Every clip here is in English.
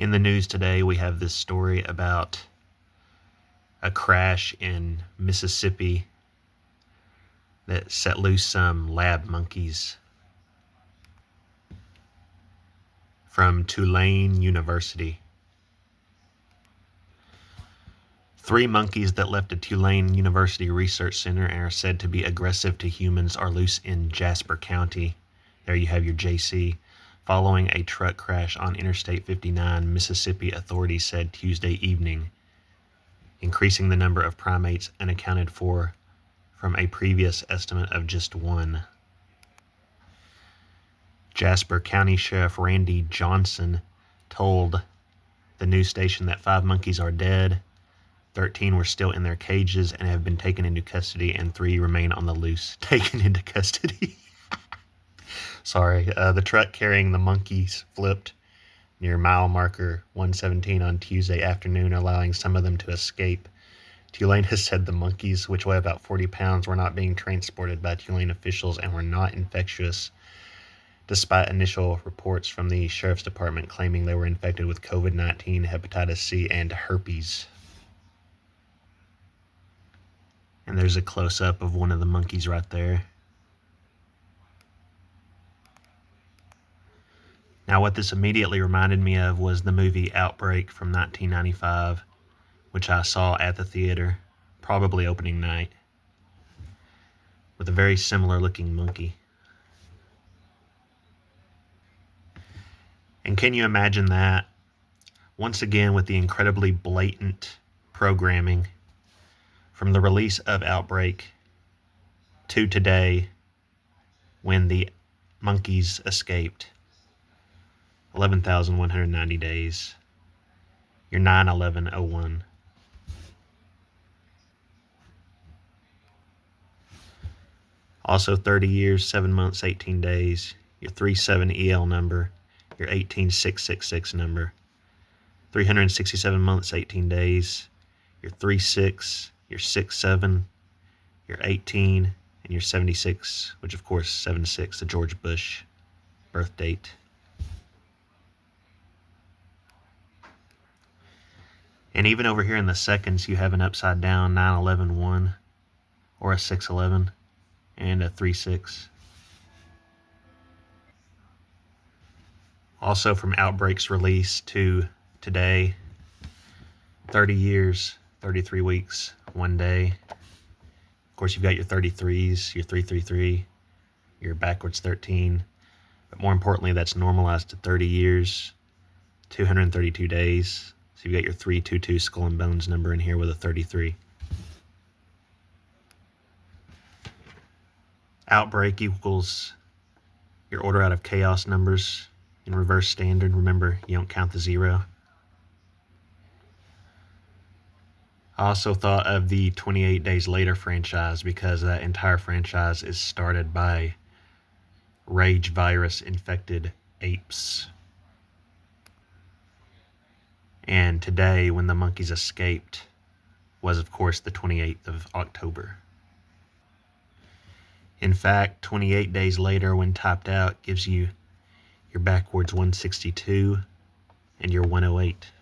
In the news today, we have this story about a crash in Mississippi that set loose some lab monkeys from Tulane University. 3 monkeys that left a Tulane University research center and are said to be aggressive to humans are loose in Jasper County. There you have your JC. Following a truck crash on Interstate 59, Mississippi authorities said Tuesday evening, increasing the number of primates unaccounted for from a previous estimate of just 1. Jasper County Sheriff Randy Johnson told the news station that 5 monkeys are dead, 13 were still in their cages and have been taken into custody, and 3 remain on the loose. Taken into custody. Sorry. The truck carrying the monkeys flipped near mile marker 117 on Tuesday afternoon, allowing some of them to escape. Tulane has said the monkeys, which weigh about 40 pounds, were not being transported by Tulane officials and were not infectious, despite initial reports from the sheriff's department claiming they were infected with COVID-19, hepatitis C, and herpes. And there's a close-up of one of the monkeys right there. Now, what this immediately reminded me of was the movie Outbreak from 1995, which I saw at the theater, probably opening night, with a very similar looking monkey. And can you imagine that? Once again, with the incredibly blatant programming from the release of Outbreak to today, when the monkeys escaped, 11,190 days, your 9/11/01. Also 30 years, 7 months, 18 days, your 37 EL number, your 18666 number, 367 months, 18 days, your 36, your 67, your 18, and your 76, which of course 76, the George Bush birth date. And even over here in the seconds, you have an upside down 9/11/1 or a 6/11 and a 3/6. Also from Outbreak's release to today, 30 years, 33 weeks, 1 day. Of course, you've got your 33s, your 333, your backwards 13. But more importantly, that's normalized to 30 years, 232 days. So you've got your 322 skull and bones number in here with a 33. Outbreak equals your order out of chaos numbers in reverse standard. Remember, you don't count the 0. I also thought of the 28 Days Later franchise because that entire franchise is started by rage virus infected apes. And today, when the monkeys escaped, was of course the 28th of October. In fact, 28 days later, when typed out, gives you your backwards 162 and your 108.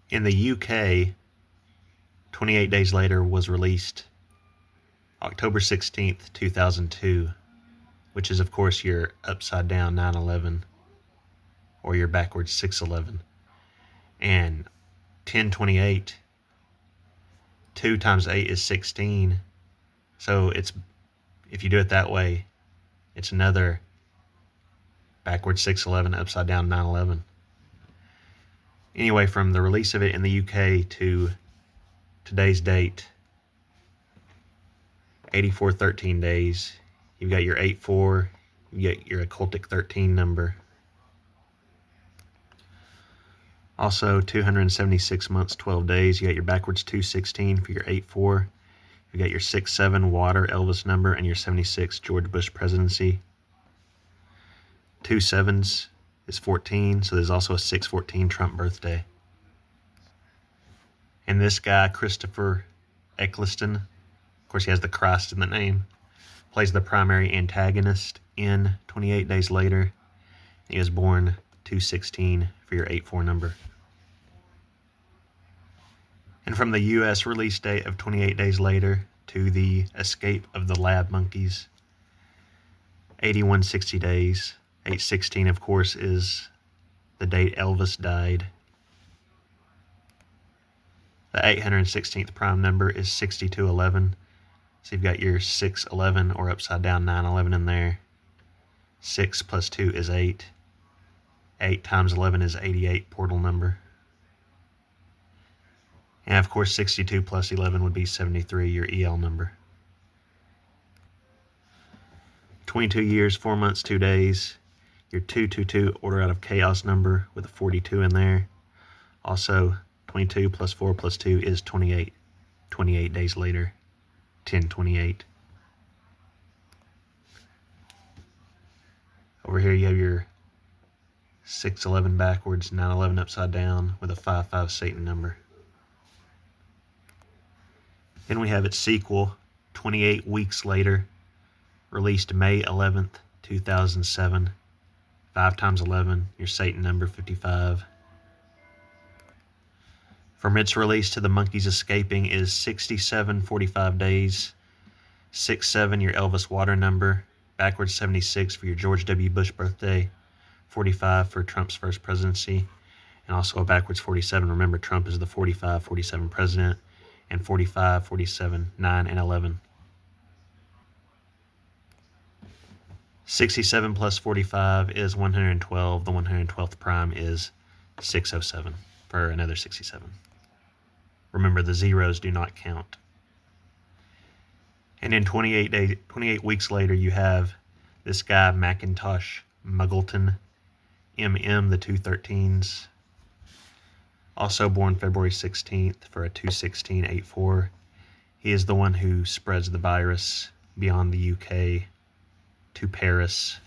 In the UK, 28 Days Later was released October 16th, 2002, which is of course your upside down 9/11 or your backwards 6/11. And 10/28, 2 times 8 is 16. So it's, if you do it that way, it's another backwards 6/11, upside down 9/11. Anyway, from the release of it in the UK to today's date, 8413 days. You've got your 84, you get your occultic 13 number. Also, 276 months, 12 days. You got your backwards 216 for your 84. You got your 67 water Elvis number and your 76 George Bush presidency. 2 sevens is 14, so there's also a 6/14 Trump birthday. And this guy, Christopher Eccleston, of course he has the Christ in the name, plays the primary antagonist in 28 Days Later. He was born 2/16 for your 8/4 number. And from the U.S. release date of 28 days later to the escape of the lab monkeys, 8160 days. 8/16, of course, is the date Elvis died. The 816th prime number is 6211. So you've got your 611 or upside down 911 in there. 6 plus 2 is 8. 8 times 11 is 88 portal number. And of course, 62 plus 11 would be 73, your EL number. 22 years, 4 months, 2 days. Your 222 order out of chaos number with a 42 in there. Also, 22 plus 4 plus 2 is 28. 28 days later, 10/28. Over here you have your 611 backwards, 911 upside down with a 55 Satan number. Then we have its sequel, 28 weeks later, released May 11th, 2007. 5 times 11, your Satan number 55. From its release to the monkeys escaping is 67:45 days. 6/7, your Elvis Water number. Backwards 76 for your George W. Bush birthday. 45 for Trump's first presidency. And also a backwards 47. Remember, Trump is the 45-47 president. And 45, 47, 9, and 11. 67 plus 45 is 112. The 112th prime is 607 for another 67. Remember, the zeros do not count. And in 28 weeks later, you have this guy, Macintosh Muggleton, MM, the 213s. Also born February 16th for a 2/16/8/4. He is the one who spreads the virus beyond the UK to Paris.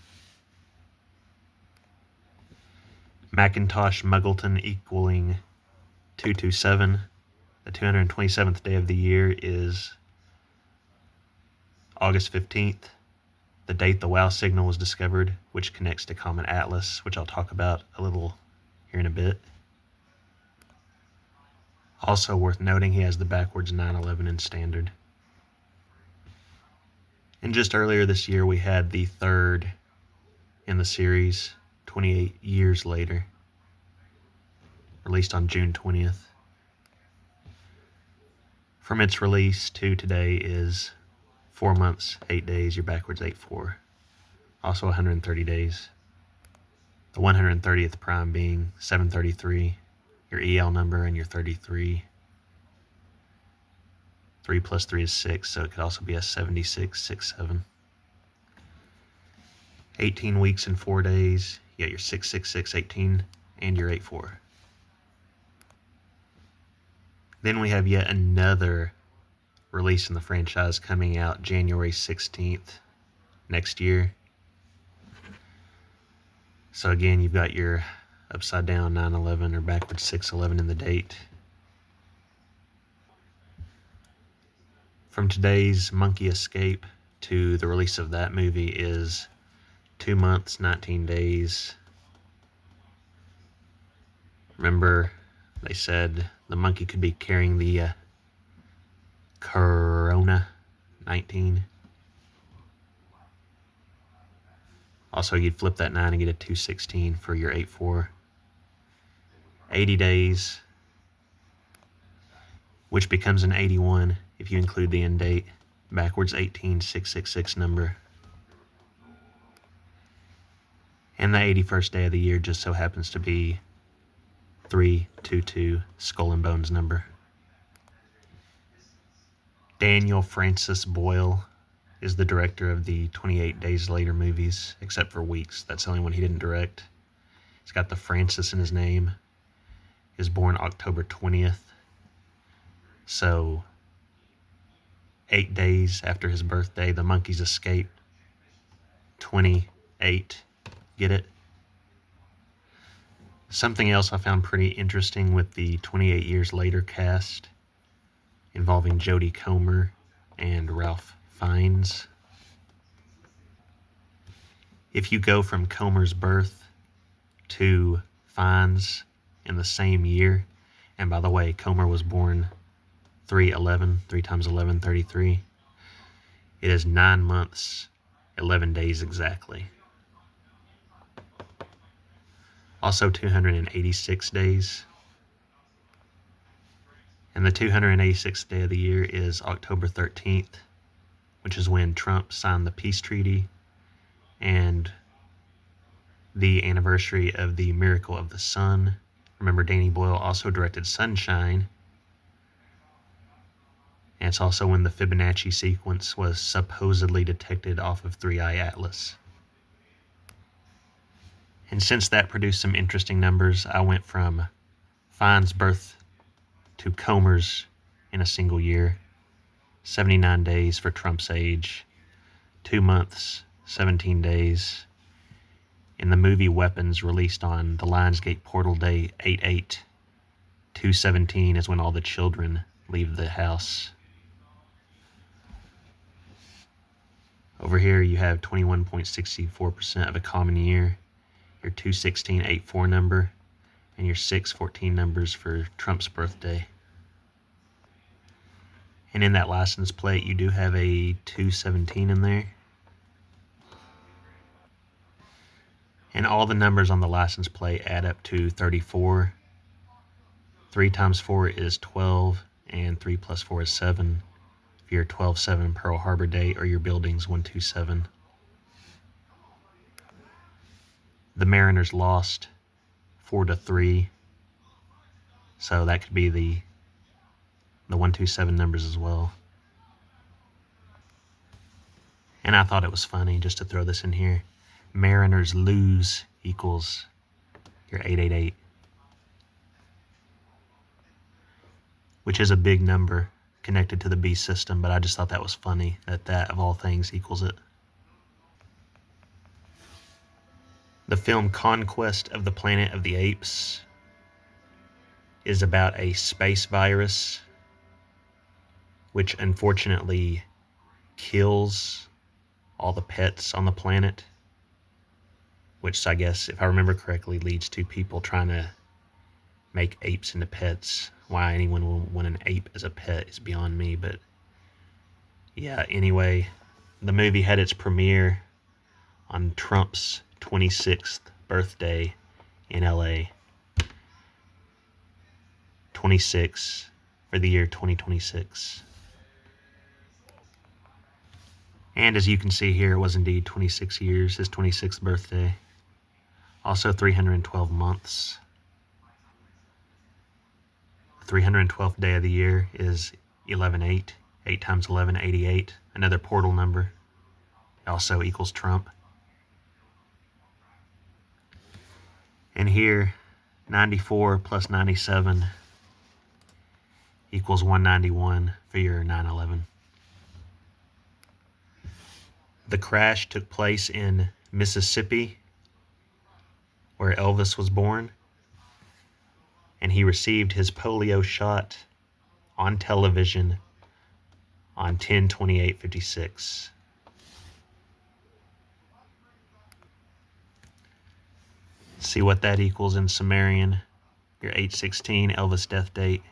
Macintosh Muggleton equaling 227. The 227th day of the year is August 15th, the date the WOW signal was discovered, which connects to Comet Atlas, which I'll talk about a little here in a bit. Also worth noting, he has the backwards 911 in standard. And just earlier this year, we had the third in the series, 28 years later, released on June 20th. From its release to today is 4 months, 8 days, your backwards 8/4. Also 130 days. The 130th prime being 733, your EL number, and your 33. 3 plus 3 is 6, so it could also be a 76/67. 18 weeks and 4 days. You got your 666/18 and your 8/4. Then we have yet another release in the franchise coming out January 16th next year. So again, you've got your upside down 911 or backwards 611 in the date. From today's monkey escape to the release of that movie is 2 months, 19 days. Remember, they said the monkey could be carrying the Corona-19. Also, you'd flip that 9 and get a 2/16 for your 8/4. 80 days, which becomes an 81 if you include the end date. Backwards 18/666 number. And the 81st day of the year just so happens to be 322, Skull and Bones number. Daniel Francis Boyle is the director of the 28 Days Later movies, except for Weeks. That's the only one he didn't direct. He's got the Francis in his name. He was born October 20th. So 8 days after his birthday, the monkeys escaped. 28. Get it? Something else I found pretty interesting with the 28 Years Later cast involving Jodie Comer and Ralph Fiennes. If you go from Comer's birth 2 fines in the same year. And by the way, Comer was born 3/11, 3 times 11, 33. It is 9 months, 11 days exactly. Also 286 days. And the 286th day of the year is October 13th, which is when Trump signed the peace treaty, and the anniversary of the Miracle of the Sun. Remember, Danny Boyle also directed Sunshine. And it's also when the Fibonacci sequence was supposedly detected off of 3i Atlas. And since that produced some interesting numbers, I went from Fine's birth to Comer's in a single year. 79 days for Trump's age, 2 months, 17 days. In the movie Weapons, released on the Lionsgate portal day 8/8/217, is when all the children leave the house. Over here you have 21.64% of a common year, your 21684 number, and your 614 numbers for Trump's birthday. And in that license plate you do have a 217 in there. And all the numbers on the license plate add up to 34. 3 times 4 is 12, and 3 plus 4 is 7. For your 12/7 Pearl Harbor Day or your building's 127. The Mariners lost 4-3, so that could be the 127 numbers as well. And I thought it was funny just to throw this in here. Mariners lose equals your 888, which is a big number connected to the B system, but I just thought that was funny that of all things equals it. The film Conquest of the Planet of the Apes is about a space virus which unfortunately kills all the pets on the planet, which I guess, if I remember correctly, leads to people trying to make apes into pets. Why anyone will want an ape as a pet is beyond me, but yeah, anyway, the movie had its premiere on Trump's 26th birthday in LA. 26 for the year 2026. And as you can see here, it was indeed 26 years, his 26th birthday. Also 312 months. The 312th day of the year is 11/8. 8 times 11, 88. Another portal number. It also equals Trump. And here, 94 plus 97 equals 191 for your 9/11. The crash took place in Mississippi, where Elvis was born, and he received his polio shot on television on 10/28/56. See what that equals in Sumerian. Your 8/16 Elvis death date.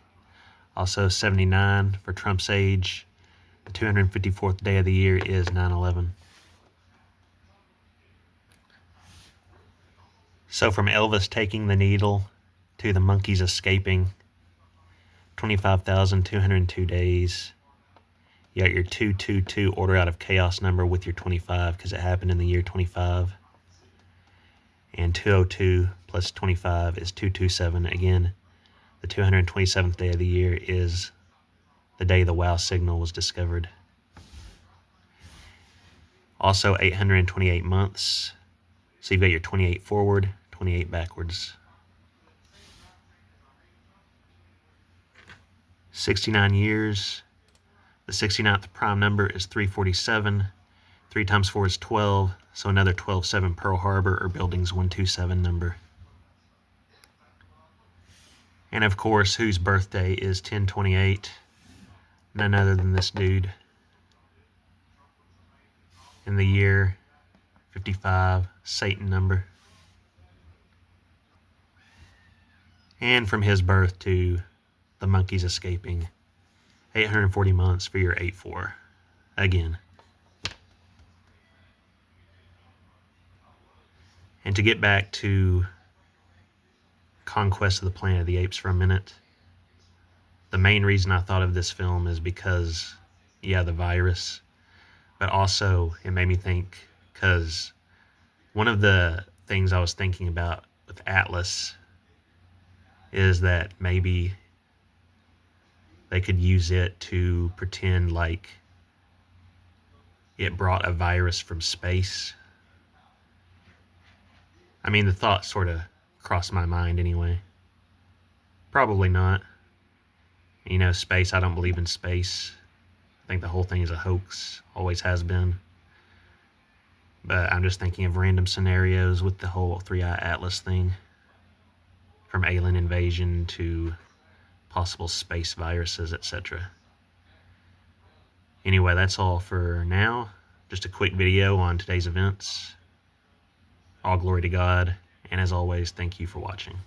Also 79 for Trump's age. The 254th day of the year is 9/11. So from Elvis taking the needle to the monkeys escaping, 25,202 days. You got your 222 order out of chaos number with your 25 because it happened in the year 25. And 202 plus 25 is 227. Again, the 227th day of the year is the day the WOW signal was discovered. Also 828 months. So you've got your 28 forward, 28 backwards. 69 years. The 69th prime number is 347. 3 times 4 is 12. So another 12/7 Pearl Harbor or building's 127 number. And of course, whose birthday is 10/28? None other than this dude. In the year 55, Satan number. And from his birth to the monkeys escaping, 840 months for your 8-4. Again. And to get back to Conquest of the Planet of the Apes for a minute, the main reason I thought of this film is because, yeah, the virus, but also it made me think because one of the things I was thinking about with Atlas is that maybe they could use it to pretend like it brought a virus from space. I mean, the thought sort of crossed my mind anyway. Probably not. You know, space, I don't believe in space. I think the whole thing is a hoax, always has been. But I'm just thinking of random scenarios with the whole Three-Eye Atlas thing. From alien invasion to possible space viruses, etc. Anyway, that's all for now. Just a quick video on today's events. All glory to God. And as always, thank you for watching.